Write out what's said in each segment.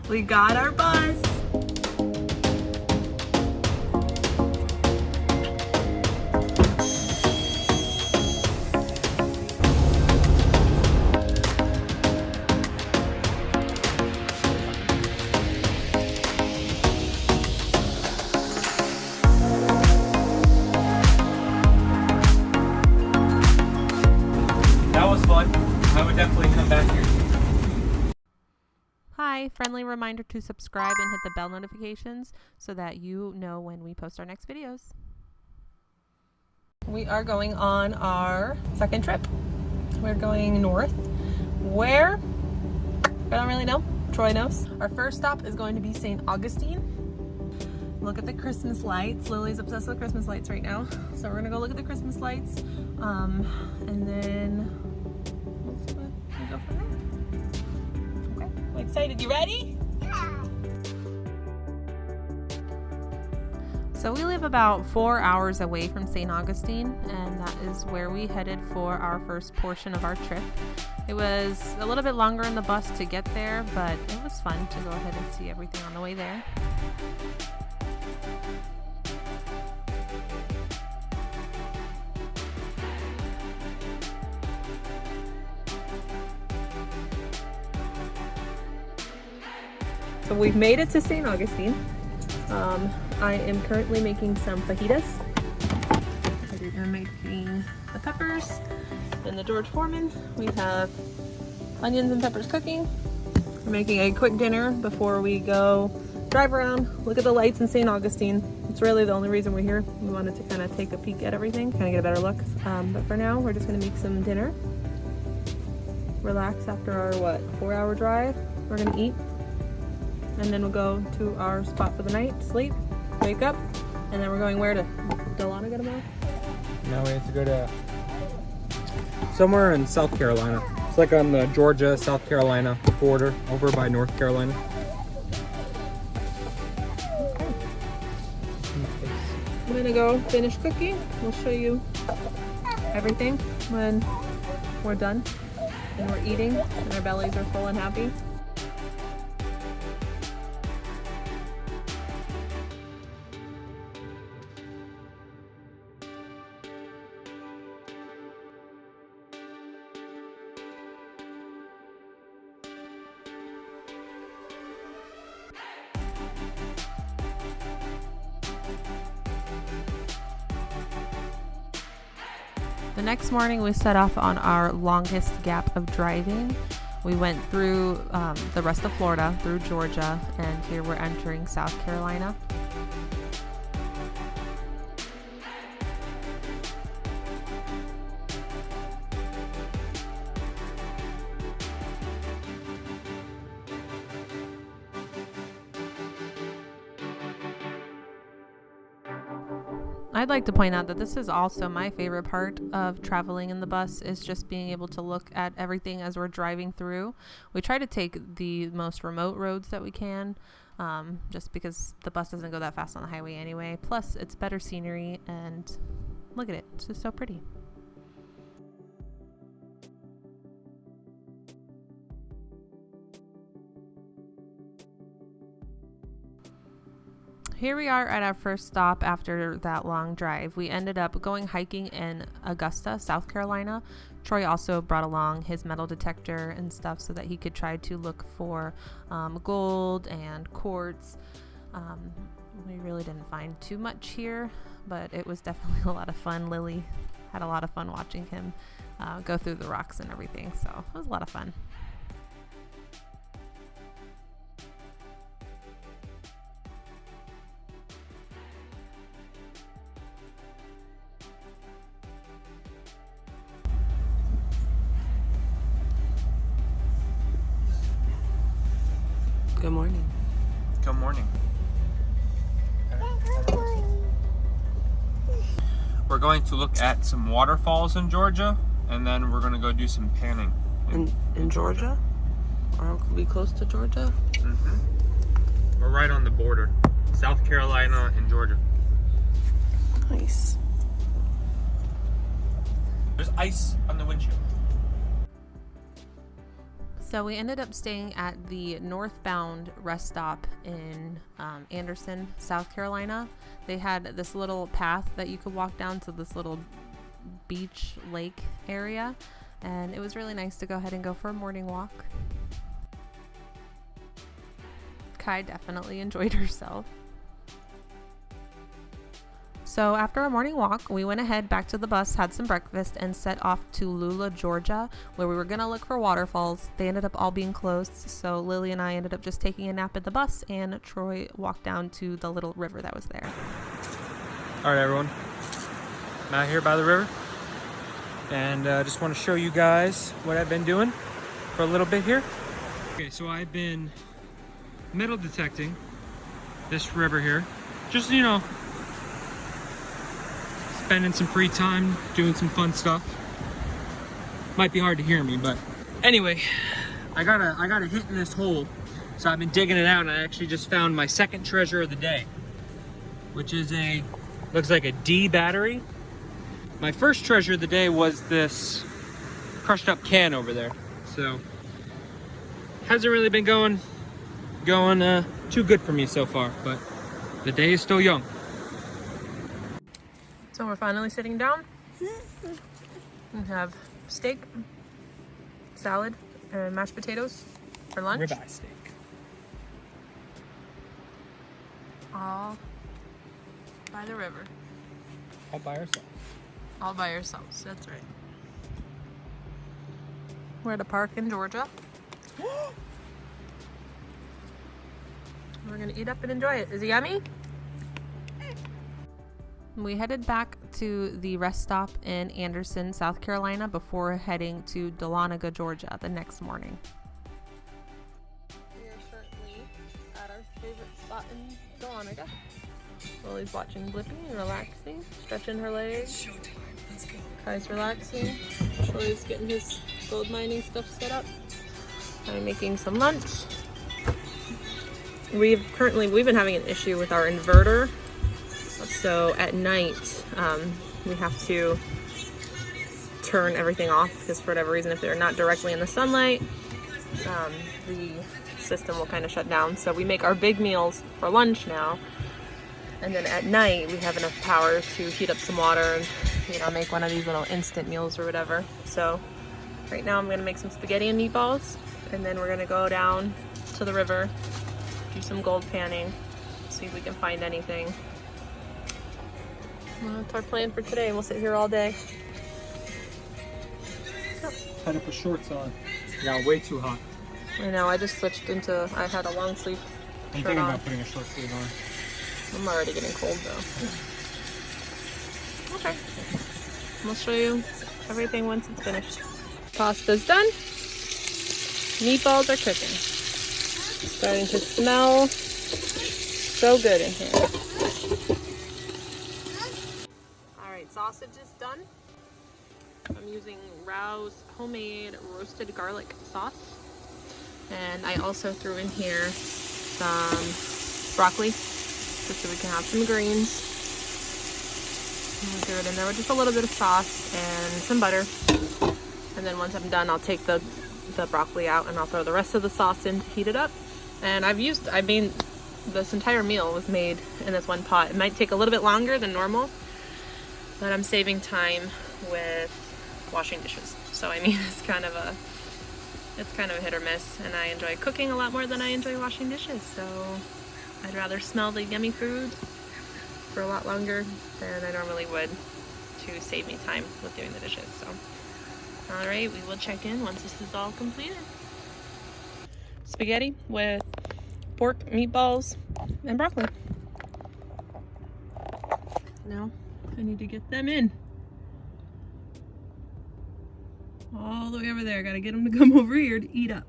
We got our bus. That was fun. I would definitely come back here. Hi, friendly reminder to subscribe and hit the bell notifications so that you know when we post our next videos. We are going on our second trip. We're going north. Where? I don't really know. Troy knows. Our first stop is going to be St. Augustine. Look at the Christmas lights. Lily's obsessed with Christmas lights right now. So we're gonna go look at the Christmas lights. And then we'll see what we go from there. Okay, I'm excited. You ready? So we live about 4 hours away from St. Augustine, and that is where we headed for our first portion of our trip. It was a little bit longer in the bus to get there, but it was fun to go ahead and see everything on the way there. So we've made it to St. Augustine. I am currently making some fajitas. I'm making the peppers and the George Foreman. We have onions and peppers cooking. We're making a quick dinner before we go drive around, look at the lights in St. Augustine. It's really the only reason we're here. We wanted to kind of take a peek at everything, kind of get a better look. But for now, we're just gonna make some dinner. Relax after our, 4-hour drive. We're gonna eat. And then we'll go to our spot for the night, sleep, wake up, and then we're going where to? Dahlonega tomorrow? Now we have to go to somewhere in South Carolina. It's like on the Georgia-South Carolina border, over by North Carolina. Okay. I'm gonna go finish cooking. We'll show you everything when we're done and we're eating and our bellies are full and happy. The next morning we set off on our longest gap of driving. We went through the rest of Florida, through Georgia, and here we're entering South Carolina. I'd like to point out that this is also my favorite part of traveling in the bus, is just being able to look at everything as we're driving through. We try to take the most remote roads that we can, just because the bus doesn't go that fast on the highway anyway. Plus, it's better scenery, and look at it. It's just so pretty. Here we are at our first stop after that long drive. We ended up going hiking in Augusta, South Carolina. Troy also brought along his metal detector and stuff so that he could try to look for gold and quartz. We really didn't find too much here, but it was definitely a lot of fun. Lily had a lot of fun watching him go through the rocks and everything, so it was a lot of fun. Good morning. Good morning. We're going to look at some waterfalls in Georgia, and then we're going to go do some panning In Georgia? Or we close to Georgia? Mm-hmm. We're right on the border. South Carolina and Georgia. Nice. There's ice on the windshield. So we ended up staying at the northbound rest stop in Anderson, South Carolina. They had this little path that you could walk down to this little beach lake area, and it was really nice to go ahead and go for a morning walk. Kai definitely enjoyed herself. So after our morning walk, we went ahead back to the bus, had some breakfast, and set off to Lula, Georgia, where we were going to look for waterfalls. They ended up all being closed, so Lily and I ended up just taking a nap at the bus, and Troy walked down to the little river that was there. All right, everyone. I'm out here by the river, and just want to show you guys what I've been doing for a little bit here. Okay, so I've been metal detecting this river here. Just, you know, spending some free time doing some fun stuff. Might be hard to hear me, but anyway, I got a hit in this hole, so I've been digging it out, and I actually just found my second treasure of the day, which is looks like a D battery. My first treasure of the day was this crushed up can over there, so hasn't really been going too good for me so far, but the day is still young. So we're finally sitting down. We have steak, salad, and mashed potatoes for lunch. Ribeye steak. All by the river. All by ourselves. All by yourselves, that's right. We're at a park in Georgia. We're gonna eat up and enjoy it. Is it yummy? We headed back to the rest stop in Anderson, South Carolina, before heading to Dahlonega, Georgia the next morning. We are currently at our favorite spot in Dahlonega. Lily's watching Blippi and relaxing, stretching her legs. Kai's relaxing. Troy's getting his gold mining stuff set up. I'm making some lunch. We've been having an issue with our inverter. So at night, we have to turn everything off because for whatever reason, if they're not directly in the sunlight, the system will kind of shut down. So we make our big meals for lunch now, and then at night we have enough power to heat up some water and, you know, make one of these little instant meals or whatever. So right now I'm gonna make some spaghetti and meatballs, and then we're gonna go down to the river, do some gold panning, see if we can find anything. Well, that's our plan for today. We'll sit here all day. Had to put shorts on. It got way too hot. I know, I just switched into, I had a long sleeve I'm shirt thinking on. about putting a short sleeve on. I'm already getting cold though. Okay. We'll show you everything once it's finished. Pasta's done. Meatballs are cooking. Starting to smell so good in here. Sausage is done. I'm using Rao's homemade roasted garlic sauce, and I also threw in here some broccoli just so we can have some greens. And I threw it in there with just a little bit of sauce and some butter, and then once I'm done I'll take the broccoli out and I'll throw the rest of the sauce in to heat it up. And this entire meal was made in this one pot. It might take a little bit longer than normal, but I'm saving time with washing dishes. So I mean, it's kind of a hit or miss, and I enjoy cooking a lot more than I enjoy washing dishes. So I'd rather smell the yummy food for a lot longer than I normally would to save me time with doing the dishes. So, all right, we will check in once this is all completed. Spaghetti with pork, meatballs, and broccoli. Now I need to get them in. All the way over there. Gotta get them to come over here to eat up.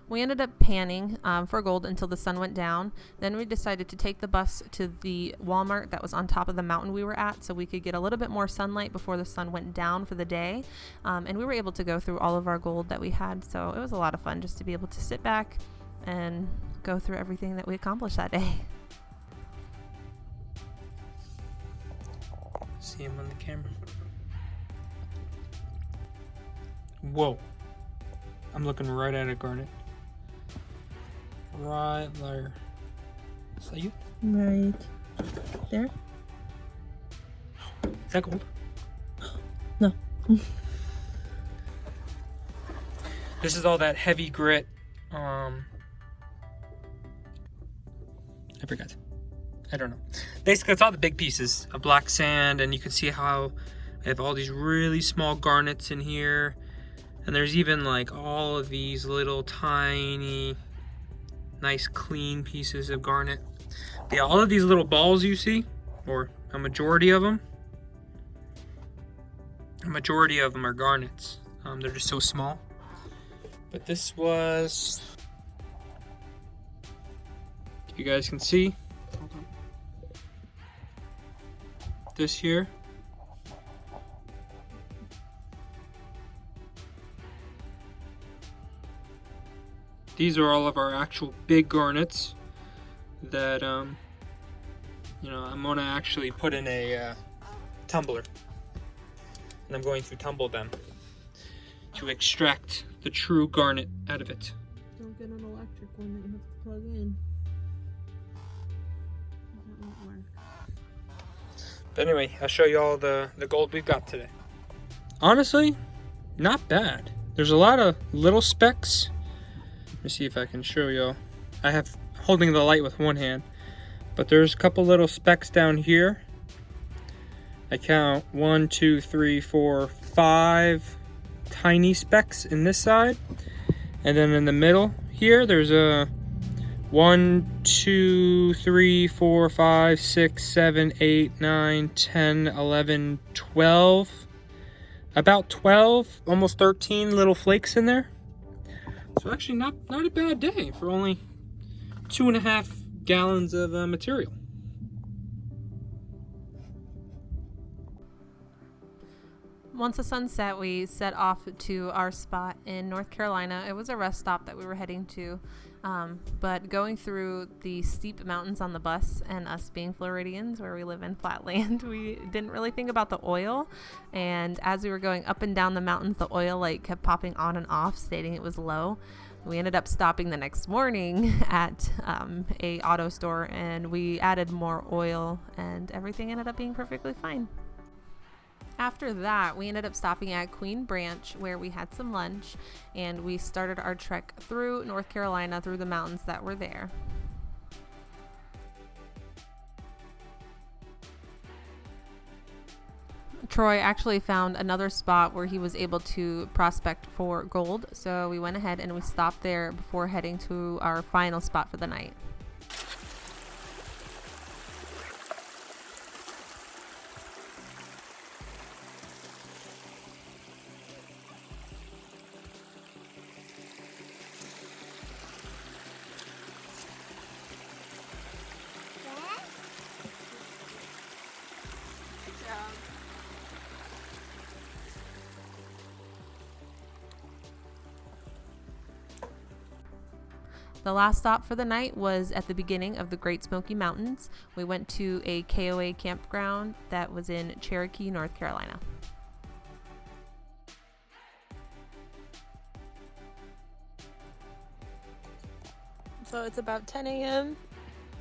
We ended up panning for gold until the sun went down. Then we decided to take the bus to the Walmart that was on top of the mountain we were at so we could get a little bit more sunlight before the sun went down for the day. And we were able to go through all of our gold that we had. So it was a lot of fun just to be able to sit back and go through everything that we accomplished that day. See him on the camera. Whoa. I'm looking right at it, Garnet. Right there. Is that you? Right there. Is that gold? No. This is all that heavy grit. I forgot. I don't know. Basically, it's all the big pieces of black sand, and you can see how I have all these really small garnets in here. And there's even like all of these little tiny, nice clean pieces of garnet. Yeah, all of these little balls you see, or a majority of them are garnets. They're just so small. But this was, if you guys can see, hold on. This here. These are all of our actual big garnets that, you know, I'm gonna actually put in a tumbler. And I'm going to tumble them to extract the true garnet out of it. Don't get an electric one that you have to plug in. That won't work. But anyway, I'll show you all the gold we've got today. Honestly, not bad. There's a lot of little specks. Let me see if I can show y'all. I have holding the light with one hand, but there's a couple little specks down here. I count 1, 2, 3, 4, 5 tiny specks in this side, and then in the middle here there's a 1, 2, 3, 4, 5, 6, 7, 8, 9, 10, 11, 12, about 12, almost 13 little flakes in there. So actually not a bad day for only 2.5 gallons of material. Once the sun set, we set off to our spot in North Carolina. It was a rest stop that we were heading to, but going through the steep mountains on the bus and us being Floridians where we live in flatland, we didn't really think about the oil. And as we were going up and down the mountains, the oil light kept popping on and off, stating it was low. We ended up stopping the next morning at a auto store, and we added more oil, and everything ended up being perfectly fine. After that, we ended up stopping at Queen Branch where we had some lunch, and we started our trek through North Carolina through the mountains that were there. Troy actually found another spot where he was able to prospect for gold, so we went ahead and we stopped there before heading to our final spot for the night. The last stop for the night was at the beginning of the Great Smoky Mountains. We went to a KOA campground that was in Cherokee, North Carolina. So it's about 10 a.m.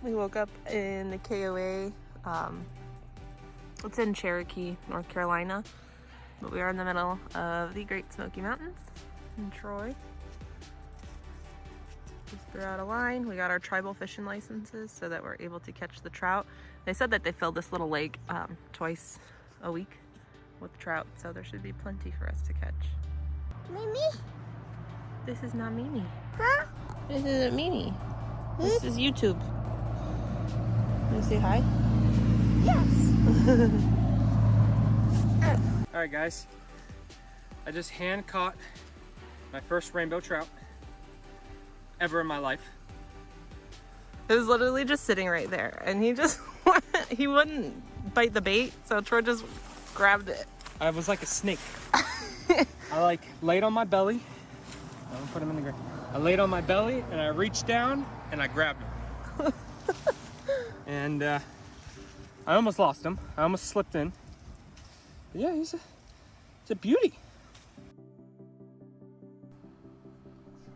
We woke up in the KOA. It's in Cherokee, North Carolina, but we are in the middle of the Great Smoky Mountains in Troy. Just threw out a line. We got our tribal fishing licenses so that we're able to catch the trout. They said that they fill this little lake twice a week with trout, so there should be plenty for us to catch. Mimi? This is not Mimi. Huh? This isn't Mimi. This is YouTube. Can you say hi? Yes. All right, guys. I just hand caught my first rainbow trout ever in my life. It was literally just sitting right there, and he wouldn't bite the bait, so Troy just grabbed it. I was like a snake. I laid on my belly. I'm gonna put him in the ground. I laid on my belly and I reached down and I grabbed him. And I almost lost him. I almost slipped in. But yeah, he's a beauty.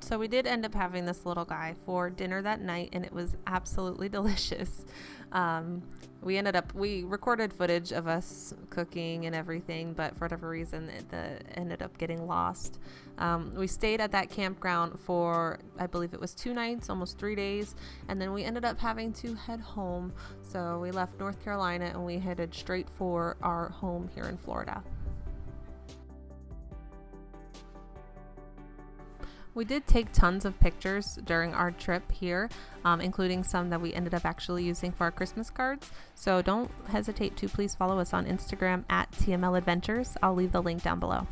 So we did end up having this little guy for dinner that night, and it was absolutely delicious. We recorded footage of us cooking and everything, but for whatever reason it ended up getting lost. We stayed at that campground for, I believe it was 2 nights, almost 3 days, and then we ended up having to head home. So we left North Carolina and we headed straight for our home here in Florida. We did take tons of pictures during our trip here, including some that we ended up actually using for our Christmas cards. So don't hesitate to please follow us on Instagram at TML Adventures. I'll leave the link down below.